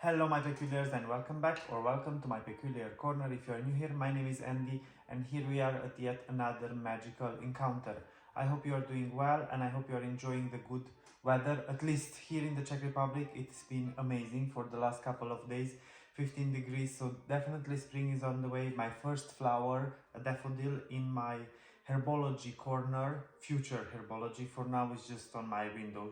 Hello my peculiars and welcome back or welcome to my peculiar corner. If you are new here, my name is Andy and here we are at yet another magical encounter. I hope you are doing well and I hope you are enjoying the good weather. At least here in the Czech Republic it's been amazing for the last couple of days. 15 degrees, so definitely spring is on the way. My first flower, a daffodil in my herbology corner, future herbology. For now it's just on my window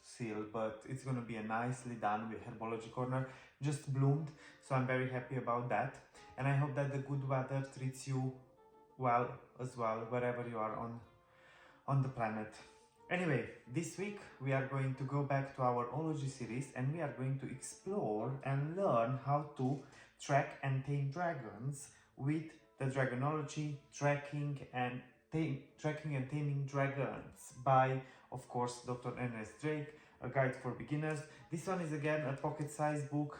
seal, but it's going to be a nicely done with herbology corner, just bloomed, so I'm very happy about that. And I hope that the good weather treats you well as well wherever you are on the planet. Anyway, this week we are going to go back to our ology series and we are going to explore and learn how to track and tame dragons with the Dragonology tracking and taming dragons by, of course, Dr. Ernest Drake, a guide for beginners. This one is again a pocket-sized book,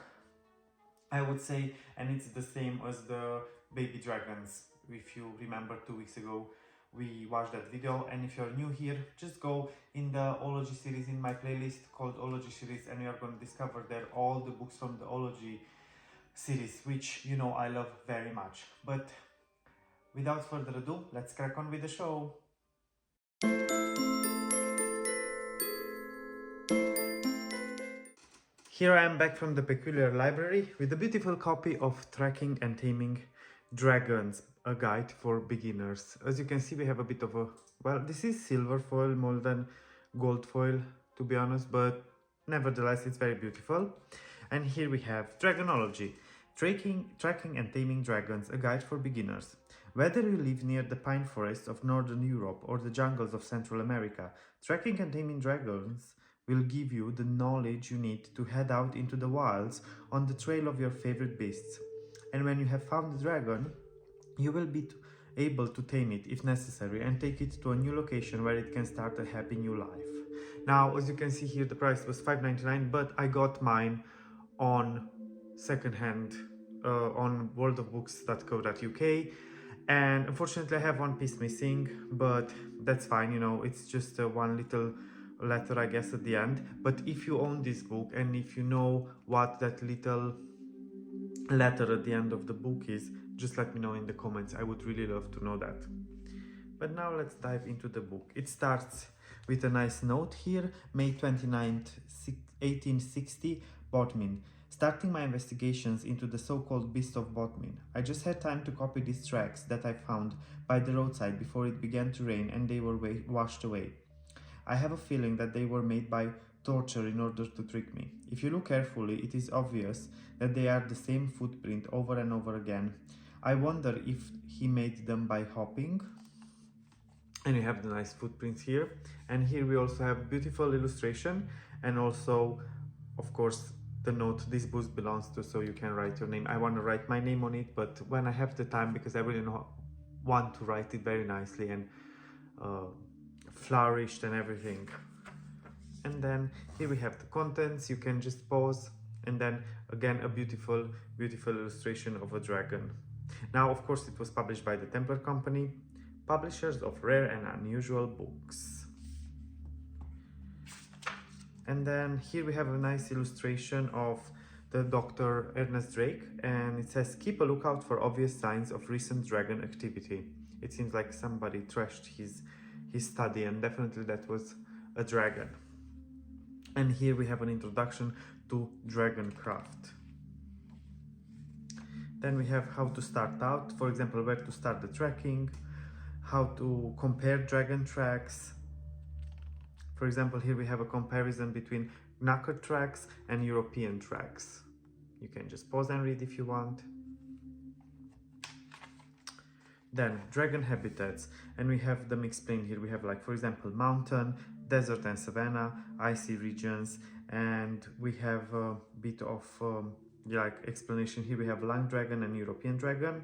I would say, and it's the same as the baby dragons. If you remember 2 weeks ago, we watched that video, and if you're new here, just go in the ology series in my playlist called ology series and you are going to discover there all the books from the ology series, which you know I love very much. But without further ado, let's crack on with the show. Here I am back from the Peculiar Library with a beautiful copy of Tracking and Taming Dragons, a guide for beginners. As you can see, we have a bit of a, well, this is silver foil more than gold foil, to be honest, but nevertheless, it's very beautiful. And here we have Dragonology, Tracking and Taming Dragons, a guide for beginners. Whether you live near the pine forests of Northern Europe or the jungles of Central America, Tracking and Taming Dragons will give you the knowledge you need to head out into the wilds on the trail of your favorite beasts. And when you have found the dragon, you will be able to tame it if necessary and take it to a new location where it can start a happy new life. Now, as you can see here, the price was $5.99, but I got mine on secondhand on worldofbooks.co.uk, and unfortunately I have one piece missing, but that's fine, you know, it's just one little letter, I guess, at the end. But if you own this book and if you know what that little letter at the end of the book is, just let me know in the comments. I would really love to know that. But now let's dive into the book. It starts with a nice note here. May 29th, 1860, Bodmin. Starting my investigations into the so-called Beast of Bodmin. I just had time to copy these tracks that I found by the roadside before it began to rain and they were washed away. I have a feeling that they were made by torture in order to trick me. If you look carefully, it is obvious that they are the same footprint over and over again. I wonder if he made them by hopping. And you have the nice footprints here. And here we also have beautiful illustration and also, of course, the note this book belongs to, so you can write your name. I want to write my name on it, but when I have the time, because I really want to write it very nicely and flourished and everything. And then here we have the contents. You can just pause, and then again a beautiful illustration of a dragon. Now, of course, it was published by the Templar Company, publishers of rare and unusual books. And then here we have a nice illustration of the Dr. Ernest Drake, and it says, keep a lookout for obvious signs of recent dragon activity. It seems like somebody trashed his study, and definitely that was a dragon. And here we have an introduction to Dragoncraft. Then we have how to start out, for example, where to start the tracking, how to compare dragon tracks. For example, here we have a comparison between knacker tracks and European tracks. You can just pause and read if you want. Then dragon habitats, and we have them explained here. We have, like, for example, mountain, desert and savanna, icy regions, and we have a bit of like explanation here. We have lung dragon and European dragon,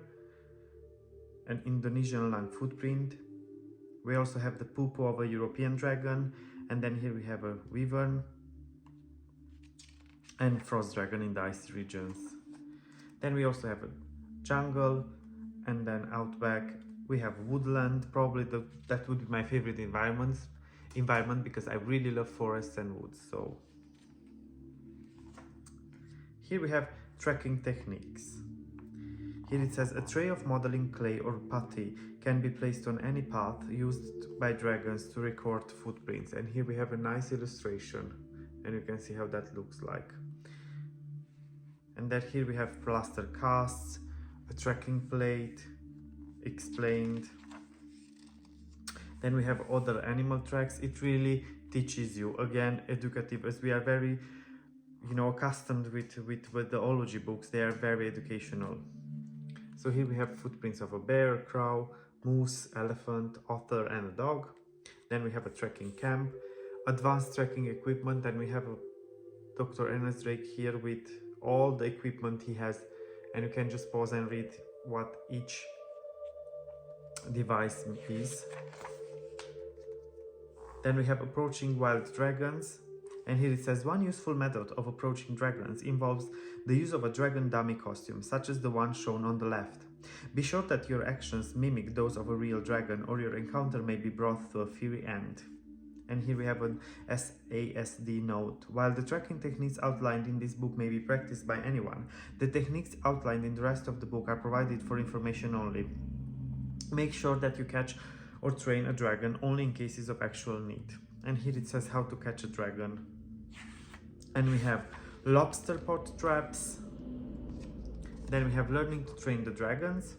an Indonesian lung footprint. We also have the poo-poo of a European dragon, and then here we have a wyvern and frost dragon in the icy regions. Then we also have a jungle, and then outback we have woodland. Probably that would be my favorite environment because I really love forests and woods. So Here we have tracking techniques. Here it says a tray of modeling clay or putty can be placed on any path used by dragons to record footprints. And here we have a nice illustration, and you can see how that looks like. And then here we have plaster casts, a tracking plate, explained. Then we have other animal tracks. It really teaches you, again, educative, as we are very, accustomed with the ology books. They are very educational. So here we have footprints of a bear, crow, moose, elephant, otter, and a dog. Then we have a trekking camp, advanced trekking equipment, and we have a Dr. Ernest Drake here with all the equipment he has, and you can just pause and read what each device is. Then we have approaching wild dragons, and here it says one useful method of approaching dragons involves the use of a dragon dummy costume, such as the one shown on the left. Be sure that your actions mimic those of a real dragon, or your encounter may be brought to a fiery end. And here we have an SASD note. While the tracking techniques outlined in this book may be practiced by anyone, the techniques outlined in the rest of the book are provided for information only. Make sure that you catch or train a dragon only in cases of actual need. And here it says how to catch a dragon. And we have lobster pot traps. Then we have learning to train the dragons,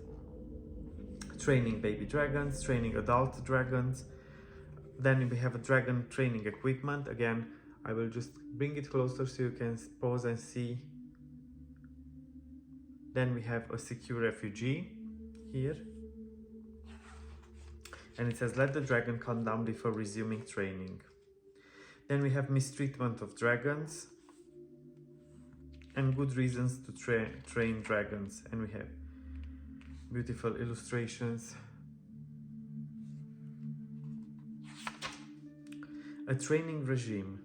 training baby dragons, training adult dragons. Then we have a dragon training equipment. Again, I will just bring it closer so you can pause and see. Then we have a secure refugee here. And it says let the dragon calm down before resuming training. Then we have mistreatment of dragons and good reasons to train dragons. And we have beautiful illustrations. A training regime.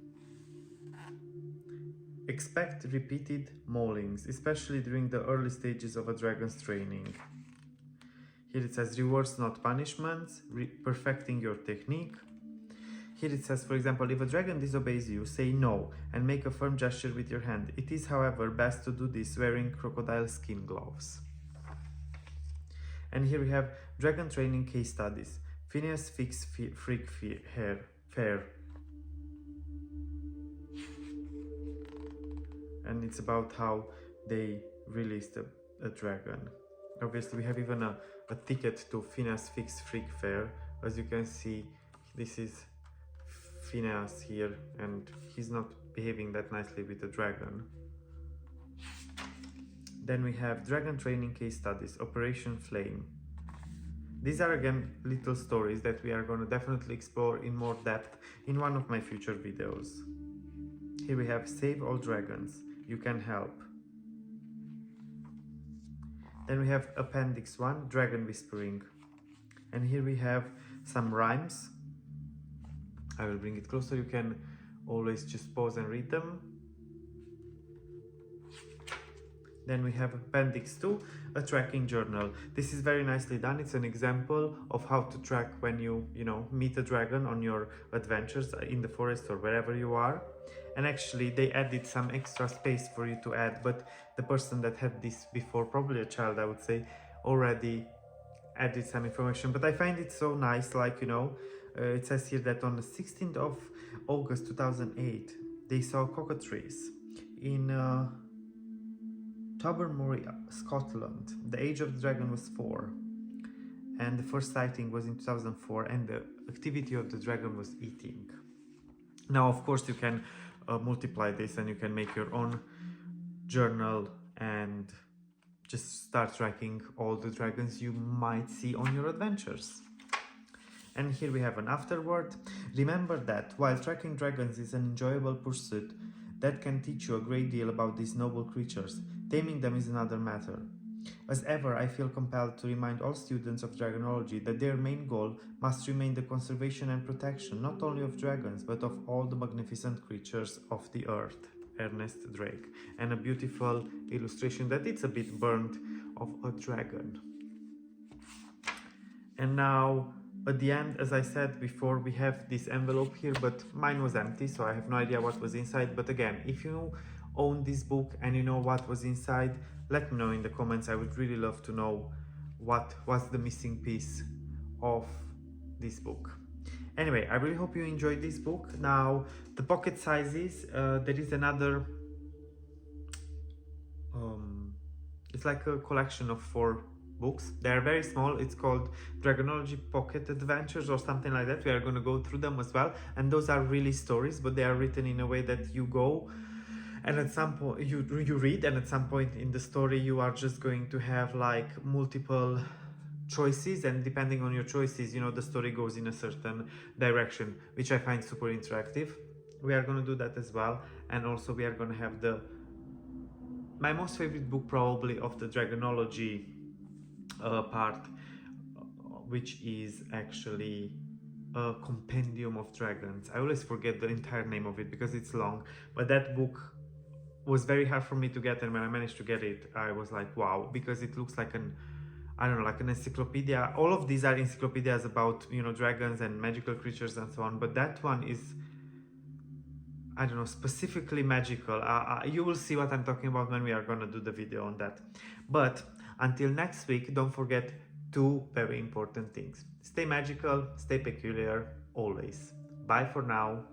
Expect repeated maulings, especially during the early stages of a dragon's training. Here it says rewards, not punishments, perfecting your technique. Here it says, for example, if a dragon disobeys you, say no and make a firm gesture with your hand. It is, however, best to do this wearing crocodile skin gloves. And here we have dragon training case studies. Phineas Fix Freak Fair. And it's about how they released a dragon. Obviously, we have even a ticket to Phineas Fix Freak Fair. As you can see, this is Phineas here, and he's not behaving that nicely with the dragon. Then we have dragon training case studies, Operation Flame. These are again little stories that we are going to definitely explore in more depth in one of my future videos. Here we have Save All Dragons, You Can Help. Then we have Appendix 1, Dragon Whispering. And here we have some rhymes. I will bring it closer, you can always just pause and read them. Then we have Appendix 2, a tracking journal. This is very nicely done. It's an example of how to track when you meet a dragon on your adventures in the forest or wherever you are. And actually they added some extra space for you to add, but the person that had this before, probably a child I would say, already added some information. But I find it so nice, like, it says here that on the 16th of August 2008, they saw cockatrice in Tobermory, Scotland. The age of the dragon was 4. And the first sighting was in 2004, and the activity of the dragon was eating. Now, of course, you can multiply this and you can make your own journal and just start tracking all the dragons you might see on your adventures. And here we have an afterword. Remember that while tracking dragons is an enjoyable pursuit that can teach you a great deal about these noble creatures, taming them is another matter. As ever, I feel compelled to remind all students of Dragonology that their main goal must remain the conservation and protection not only of dragons, but of all the magnificent creatures of the earth. Ernest Drake. And a beautiful illustration that it's a bit burnt of a dragon. And now, at the end, as I said before, we have this envelope here, but mine was empty, so I have no idea what was inside. But again, if you own this book and you know what was inside, let me know in the comments. I would really love to know what was the missing piece of this book. Anyway, I really hope you enjoyed this book. Now, the pocket sizes, there is another, it's like a collection of 4 books. They are very small. It's called Dragonology Pocket Adventures or something like that. We are going to go through them as well. And those are really stories, but they are written in a way that you go and at some point you read, and at some point in the story you are just going to have like multiple choices, and depending on your choices, you know, the story goes in a certain direction, which I find super interactive. We are going to do that as well. And also we are going to have my most favorite book probably of the Dragonology part, which is actually a compendium of dragons. I always forget the entire name of it because it's long, but that book was very hard for me to get, and when I managed to get it, I was like, wow, because it looks like I don't know, like an encyclopedia. All of these are encyclopedias about, you know, dragons and magical creatures and so on, but that one is, I don't know, specifically magical. You will see what I'm talking about when we are gonna do the video on that. But until next week, don't forget 2 very important things. Stay magical, stay peculiar, always. Bye for now.